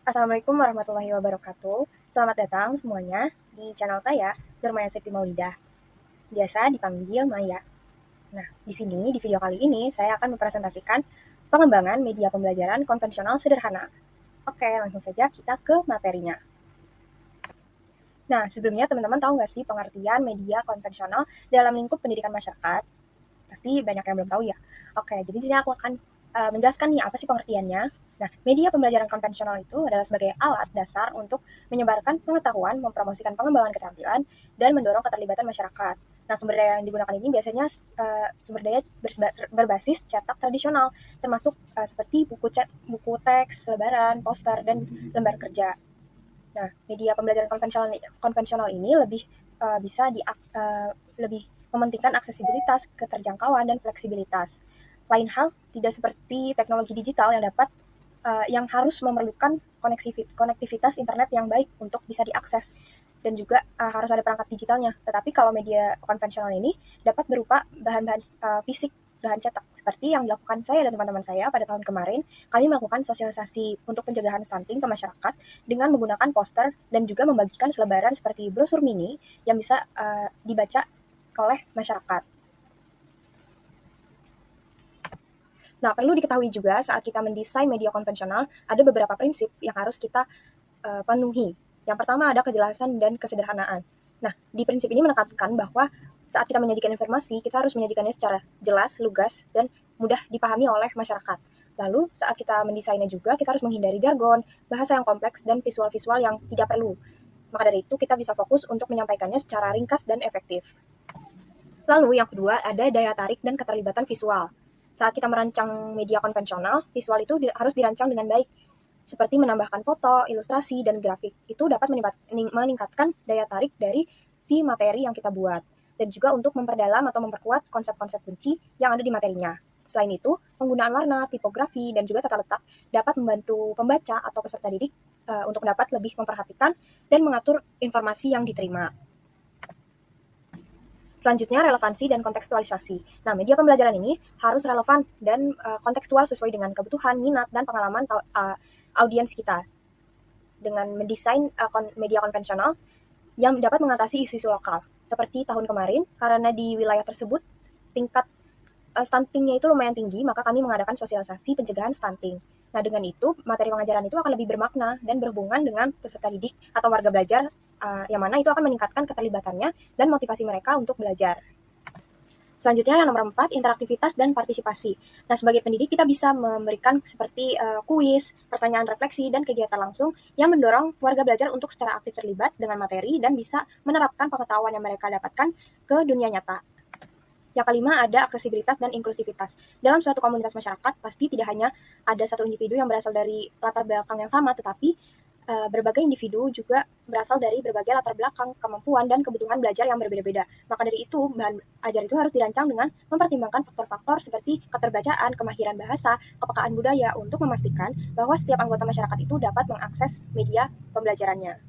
Assalamualaikum warahmatullahi wabarakatuh. Selamat datang semuanya di channel saya, Nurmaya Siti Maulidah. Biasa dipanggil Maya. Nah, di sini di video kali ini saya akan mempresentasikan pengembangan media pembelajaran konvensional sederhana. Oke, langsung saja kita ke materinya. Nah, sebelumnya teman-teman tahu nggak sih pengertian media konvensional dalam lingkup pendidikan masyarakat? Pasti banyak yang belum tahu ya. Oke, jadi di sini aku akan menjelaskan nih apa sih pengertiannya. Nah, media pembelajaran konvensional itu adalah sebagai alat dasar untuk menyebarkan pengetahuan, mempromosikan pengembangan keterampilan, dan mendorong keterlibatan masyarakat. Nah, sumber daya yang digunakan ini biasanya sumber daya berbasis cetak tradisional, termasuk seperti buku teks, selebaran, poster, dan lembar kerja. Nah, media pembelajaran konvensional ini lebih bisa lebih mementingkan aksesibilitas, keterjangkauan, dan fleksibilitas. Lain hal, tidak seperti teknologi digital yang harus memerlukan konektivitas internet yang baik untuk bisa diakses dan juga harus ada perangkat digitalnya. Tetapi kalau media konvensional ini dapat berupa bahan-bahan fisik, bahan cetak seperti yang dilakukan saya dan teman-teman saya pada tahun kemarin. Kami melakukan sosialisasi untuk pencegahan stunting ke masyarakat dengan menggunakan poster dan juga membagikan selebaran seperti brosur mini yang bisa dibaca oleh masyarakat. Nah, perlu diketahui juga saat kita mendesain media konvensional, ada beberapa prinsip yang harus kita penuhi. Yang pertama ada kejelasan dan kesederhanaan. Nah, di prinsip ini menekankan bahwa saat kita menyajikan informasi, kita harus menyajikannya secara jelas, lugas, dan mudah dipahami oleh masyarakat. Lalu, saat kita mendesainnya juga, kita harus menghindari jargon, bahasa yang kompleks, dan visual-visual yang tidak perlu. Maka dari itu, kita bisa fokus untuk menyampaikannya secara ringkas dan efektif. Lalu, yang kedua, ada daya tarik dan keterlibatan visual. Saat kita merancang media konvensional, visual itu harus dirancang dengan baik, seperti menambahkan foto, ilustrasi, dan grafik. Itu dapat meningkatkan daya tarik dari si materi yang kita buat. Dan juga untuk memperdalam atau memperkuat konsep-konsep kunci yang ada di materinya. Selain itu, penggunaan warna, tipografi, dan juga tata letak dapat membantu pembaca atau peserta didik untuk dapat lebih memperhatikan dan mengatur informasi yang diterima. Selanjutnya, relevansi dan kontekstualisasi. Nah, media pembelajaran ini harus relevan dan kontekstual sesuai dengan kebutuhan, minat, dan pengalaman audiens kita. Dengan mendesain media konvensional yang dapat mengatasi isu-isu lokal. Seperti tahun kemarin, karena di wilayah tersebut tingkat stuntingnya itu lumayan tinggi, maka kami mengadakan sosialisasi pencegahan stunting. Nah, dengan itu, materi pengajaran itu akan lebih bermakna dan berhubungan dengan peserta didik atau warga belajar yang mana itu akan meningkatkan keterlibatannya dan motivasi mereka untuk belajar. Selanjutnya yang nomor 4, interaktivitas dan partisipasi. Nah, sebagai pendidik kita bisa memberikan seperti kuis, pertanyaan refleksi, dan kegiatan langsung yang mendorong warga belajar untuk secara aktif terlibat dengan materi dan bisa menerapkan pengetahuan yang mereka dapatkan ke dunia nyata. Yang kelima ada aksesibilitas dan inklusivitas. Dalam suatu komunitas masyarakat, pasti tidak hanya ada satu individu yang berasal dari latar belakang yang sama, tetapi berbagai individu juga berasal dari berbagai latar belakang, kemampuan, dan kebutuhan belajar yang berbeda-beda. Maka dari itu, bahan ajar itu harus dirancang dengan mempertimbangkan faktor-faktor seperti keterbacaan, kemahiran bahasa, kepekaan budaya untuk memastikan bahwa setiap anggota masyarakat itu dapat mengakses media pembelajarannya.